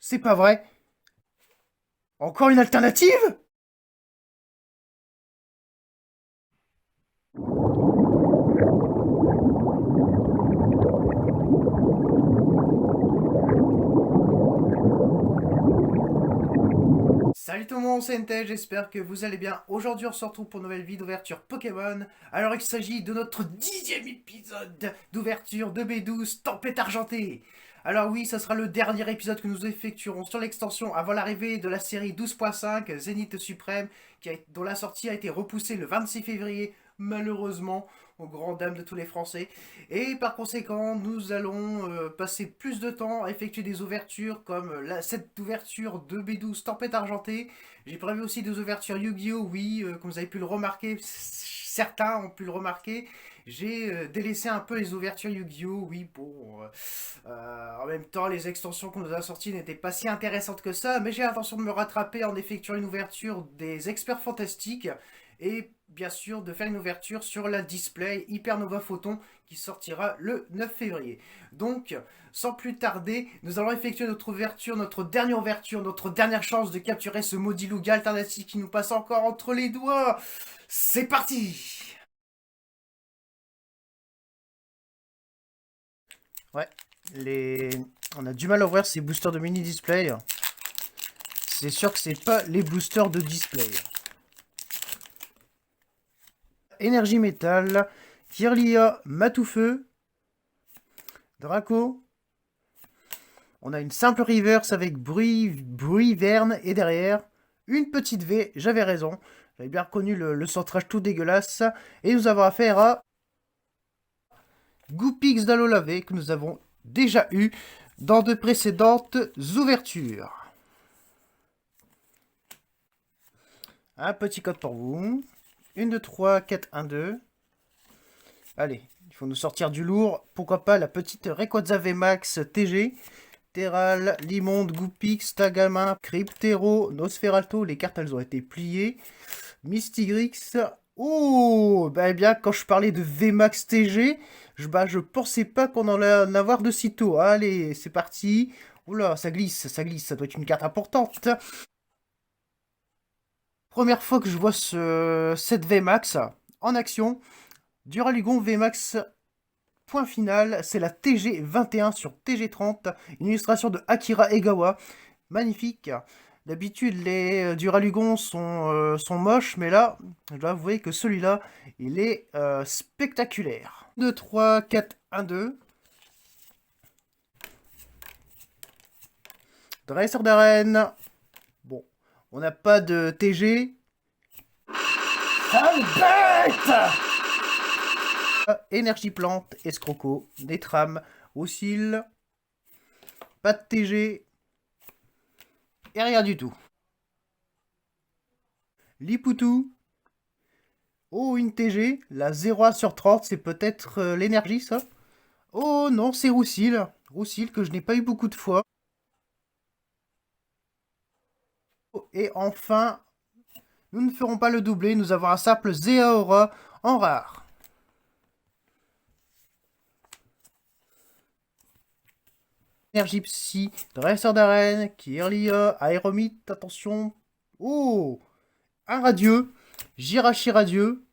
C'est pas vrai. Encore une alternative? Salut tout le monde, c'est NT, j'espère que vous allez bien. Aujourd'hui, on se retrouve pour une nouvelle vidéo d'ouverture Pokémon. Alors, il s'agit de notre 10e épisode d'ouverture de B12 Tempête Argentée. Alors oui, ça sera le dernier épisode que nous effectuerons sur l'extension avant l'arrivée de la série 12.5 Zénith Suprême, dont la sortie a été repoussée le 26 février, malheureusement, aux grandes dames de tous les Français. Et par conséquent, nous allons passer plus de temps à effectuer des ouvertures comme cette ouverture de B12 Tempête Argentée. J'ai prévu aussi des ouvertures Yu-Gi-Oh! Oui, comme vous avez pu le remarquer, certains ont pu le remarquer. J'ai délaissé un peu les ouvertures Yu-Gi-Oh! Oui, bon. En même temps, les extensions qu'on nous a sorties n'étaient pas si intéressantes que ça, mais j'ai l'intention de me rattraper en effectuant une ouverture des experts fantastiques et bien sûr de faire une ouverture sur la display Hypernova Photon qui sortira le 9 février. Donc, sans plus tarder, nous allons effectuer notre ouverture, notre dernière chance de capturer ce maudit Lugia alternatif qui nous passe encore entre les doigts. C'est parti! Ouais, on a du mal à ouvrir ces boosters de mini display. C'est sûr que c'est pas les boosters de display. Énergie métal, Kirlia, Matoufeu, Draco. On a une simple reverse avec bruit verne et derrière une petite V, j'avais raison. J'avais bien reconnu le centrage tout dégueulasse. Et nous avons affaire à Goopix d'Alolavé que nous avons déjà eu dans de précédentes ouvertures. Un petit code pour vous. 1, 2, 3, 4, 1, 2. Allez, il faut nous sortir du lourd. Pourquoi pas la petite Rayquaza VMAX TG. Terral, Limonde, Goopix, Tagama, Cryptero, Nosferalto. Les cartes, elles ont été pliées. Mystigrix. Oh, bah eh bien, quand je parlais de VMAX TG, je pensais pas qu'on en allait en avoir de sitôt. Allez, c'est parti. Oula, ça glisse, ça doit être une carte importante. Première fois que je vois cette VMAX en action. Duralugon VMAX, point final, c'est la TG21 sur TG30, une illustration de Akira Egawa, magnifique. D'habitude, les Duralugons sont moches, mais là, je dois avouer que celui-là, il est spectaculaire. 2, 3, 4, 1, 2. Dresseur d'arène. Bon, on n'a pas de TG. Sale bête! Énergie plante, escroco, des trames, oscille, pas de TG, et rien du tout. Lipoutou, oh une TG, la 0 sur 30, c'est peut-être l'énergie ça. Oh non, c'est Roussil, Roussil que je n'ai pas eu beaucoup de fois. Et enfin, nous ne ferons pas le doublé, nous avons un simple Zéaora en rare. Énergie Psy, Dresseur d'arène, Kirlia, Aéromite, attention. Oh, un radieux, Jirachi radieux,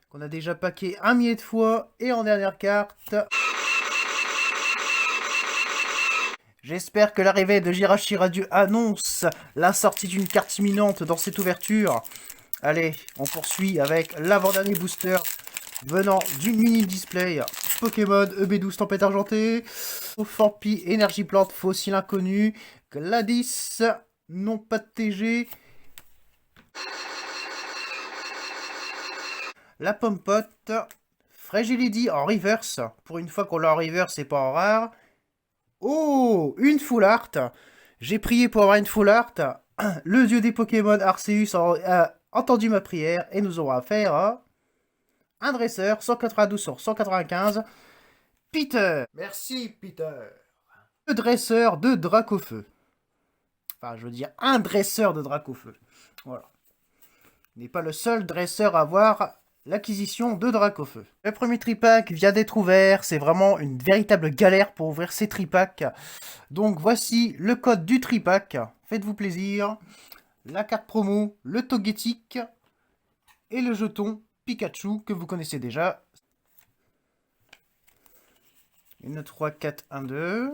qu'on a déjà paqué un millier de fois, et en dernière carte. J'espère que l'arrivée de Jirachi radieux annonce la sortie d'une carte imminente dans cette ouverture. Allez, on poursuit avec l'avant-dernier booster venant du mini display Pokémon EB12 Tempête Argentée, Forpi, Énergie Plante, Fossile Inconnu, Gladys, non pas de TG, la Pompote, Fragility en reverse, pour une fois qu'on l'a en reverse et pas en rare. Oh, une full art. J'ai prié pour avoir une full art. Le dieu des Pokémon Arceus a entendu ma prière et nous aurons affaire à un dresseur 192 sur 195. Peter. Merci Peter. Le dresseur de Dracofeu. Enfin, je veux dire un dresseur de Dracofeu. Voilà. Il n'est pas le seul dresseur à avoir l'acquisition de Dracofeu. Le premier tripack vient d'être ouvert, c'est vraiment une véritable galère pour ouvrir ces tripacks. Donc voici le code du tripack, faites-vous plaisir. La carte promo, le Togetic et le jeton Pikachu que vous connaissez déjà. 1, 3, 4, 1, 2.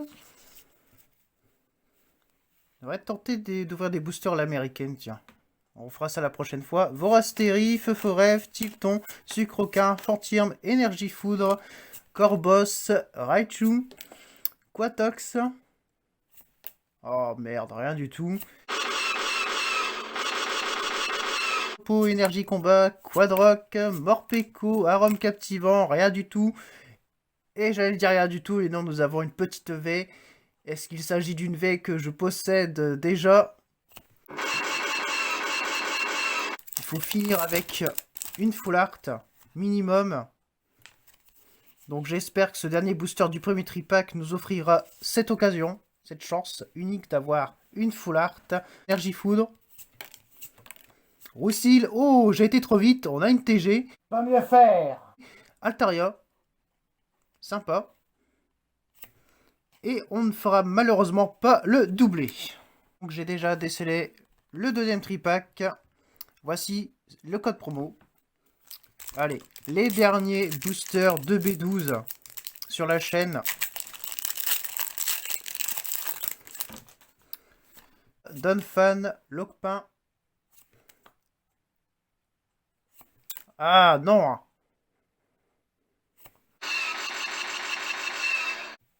On va tenter d'ouvrir des boosters à l'américaine, tiens. On fera ça la prochaine fois. Vorastéry, Feu Forêt, Tilton, Sucroquin, Fantirme, Énergie Foudre, Corbos, Raichu, Quatox. Oh merde, rien du tout. Énergie Combat, Quadrock, Morpeko, Arôme Captivant, rien du tout. Et j'allais dire rien du tout, et non, nous avons une petite V. Est-ce qu'il s'agit d'une V que je possède déjà? Il faut finir avec une full art minimum. Donc j'espère que ce dernier booster du premier tripack nous offrira cette occasion, cette chance unique d'avoir une full art. Énergie Foudre. Roussil, oh, j'ai été trop vite, on a une TG. Pas mieux faire. Altaria, sympa. Et on ne fera malheureusement pas le doublé. Donc j'ai déjà décelé le deuxième tripack. Voici le code promo. Allez, les derniers boosters de B12 sur la chaîne. Donphan, Locpin. Ah non.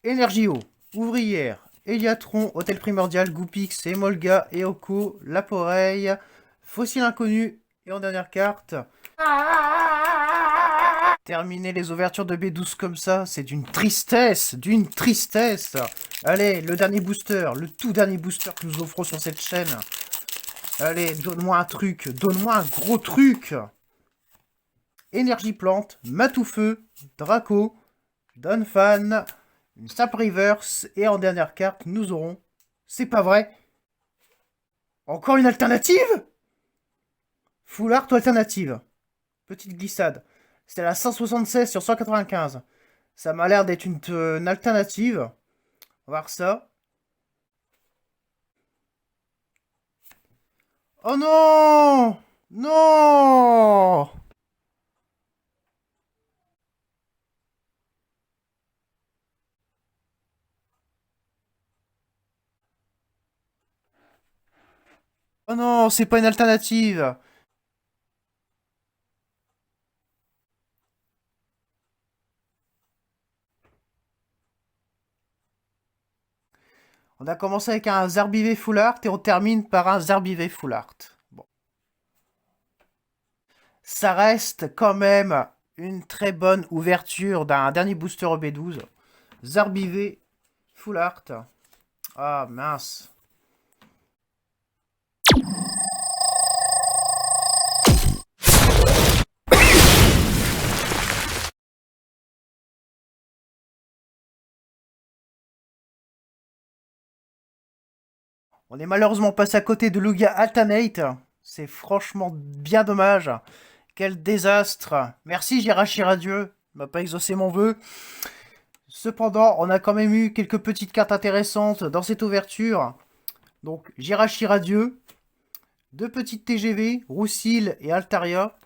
Énergie eau, Ouvrière, Eliatron, Hôtel Primordial, Goupix, Emolga, Eoko, Laporeille, Fossile Inconnu, et en dernière carte... Terminer les ouvertures de B12 comme ça, c'est d'une tristesse, d'une tristesse. Allez, le dernier booster, le tout dernier booster que nous offrons sur cette chaîne. Allez, donne-moi un truc, donne-moi un gros truc. Énergie Plante, Matoufeu, Draco, Donphan, une Sap Reverse, et en dernière carte, nous aurons... C'est pas vrai. Encore une alternative? Full art ou alternative? Petite glissade. C'est la 176 sur 195. Ça m'a l'air d'être une alternative. On va voir ça. Oh non! Non! Oh non, c'est pas une alternative. On a commencé avec un Zarbivé Full Art et on termine par un Zarbivé Full Art. Bon. Ça reste quand même une très bonne ouverture d'un dernier booster OB12. Zarbivé Full Art. Ah mince. On est malheureusement passé à côté de Lugia Alternate. C'est franchement bien dommage. Quel désastre. Merci Jirachi Radieux. Il m'a pas exaucé mon vœu. Cependant, on a quand même eu quelques petites cartes intéressantes dans cette ouverture. Donc, Jirachi Radieux. 2 petites TGV, Roussil et Altaria.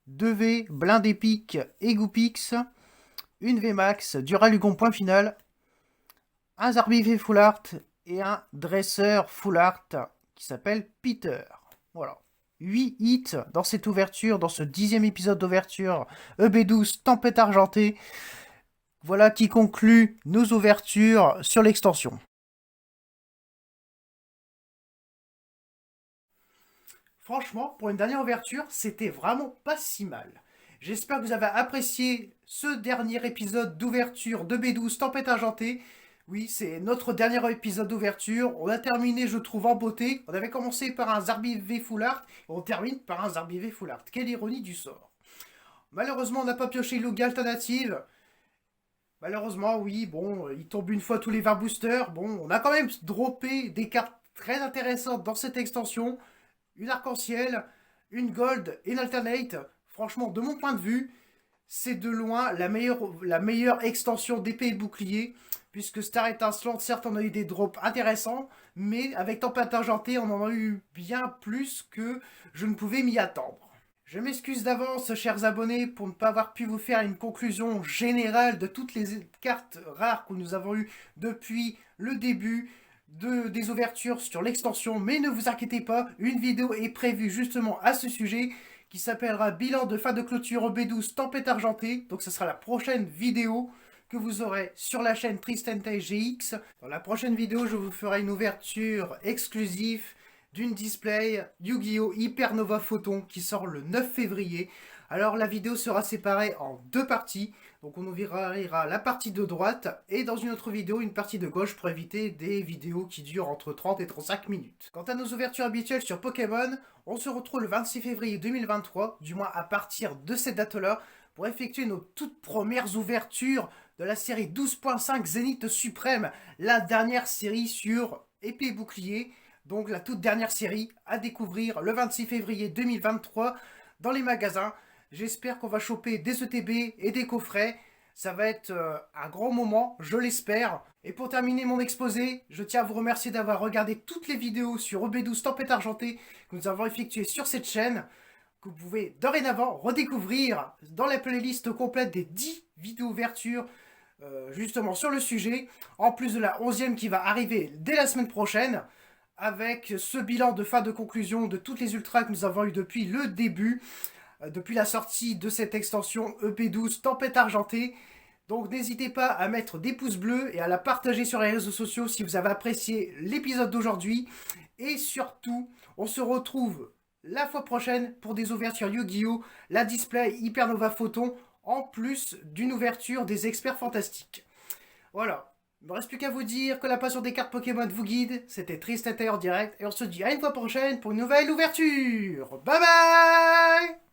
2 V, Blind Epic et Goupix. Une VMAX, Duralugon point final. Un Zarbivé Full Art et un dresseur Full Art qui s'appelle Peter. Voilà. 8 hits dans cette ouverture, dans ce 10e épisode d'ouverture EB12 Tempête Argentée. Voilà qui conclut nos ouvertures sur l'extension. Franchement, pour une dernière ouverture, c'était vraiment pas si mal. J'espère que vous avez apprécié ce dernier épisode d'ouverture de B12 Tempête Argentée. Oui, c'est notre dernier épisode d'ouverture. On a terminé, je trouve, en beauté. On avait commencé par un Zarbivé Full Art et on termine par un Zarbivé Full Art. Quelle ironie du sort. Malheureusement, on n'a pas pioché Lugia Alternative. Malheureusement, oui, bon, il tombe une fois tous les 20 boosters. Bon, on a quand même droppé des cartes très intéressantes dans cette extension. Une arc-en-ciel, une gold et une alternate. Franchement, de mon point de vue, c'est de loin la meilleure extension d'épée et bouclier, puisque Star Étincelante, certes, on a eu des drops intéressants, mais avec Tempête Argentée, on en a eu bien plus que je ne pouvais m'y attendre. Je m'excuse d'avance, chers abonnés, pour ne pas avoir pu vous faire une conclusion générale de toutes les cartes rares que nous avons eues depuis le début des ouvertures sur l'extension, mais ne vous inquiétez pas, une vidéo est prévue justement à ce sujet, qui s'appellera Bilan de fin de clôture B12 Tempête Argentée. Donc ce sera la prochaine vidéo que vous aurez sur la chaîne Tristan GX. Dans la prochaine vidéo, je vous ferai une ouverture exclusive d'une display Yu-Gi-Oh! Hypernova Photon qui sort le 9 février. Alors la vidéo sera séparée en deux parties. Donc on verra la partie de droite et dans une autre vidéo une partie de gauche pour éviter des vidéos qui durent entre 30 et 35 minutes. Quant à nos ouvertures habituelles sur Pokémon, on se retrouve le 26 février 2023, du moins à partir de cette date-là, pour effectuer nos toutes premières ouvertures de la série 12.5 Zénith Suprême, la dernière série sur épée et bouclier, donc la toute dernière série à découvrir le 26 février 2023 dans les magasins. J'espère qu'on va choper des ETB et des coffrets. Ça va être un grand moment, je l'espère. Et pour terminer mon exposé, je tiens à vous remercier d'avoir regardé toutes les vidéos sur EB12 Tempête Argentée que nous avons effectuées sur cette chaîne, que vous pouvez dorénavant redécouvrir dans la playlist complète des 10 vidéos ouvertures justement sur le sujet, en plus de la 11e qui va arriver dès la semaine prochaine, avec ce bilan de fin de conclusion de toutes les ultras que nous avons eu depuis le début, depuis la sortie de cette extension EP12 Tempête Argentée. Donc n'hésitez pas à mettre des pouces bleus et à la partager sur les réseaux sociaux si vous avez apprécié l'épisode d'aujourd'hui. Et surtout, on se retrouve la fois prochaine pour des ouvertures Yu-Gi-Oh! La display Hypernova Photon, en plus d'une ouverture des experts fantastiques. Voilà, il ne me reste plus qu'à vous dire que la passion des cartes Pokémon vous guide. C'était Tristan en direct et on se dit à une fois prochaine pour une nouvelle ouverture. Bye bye!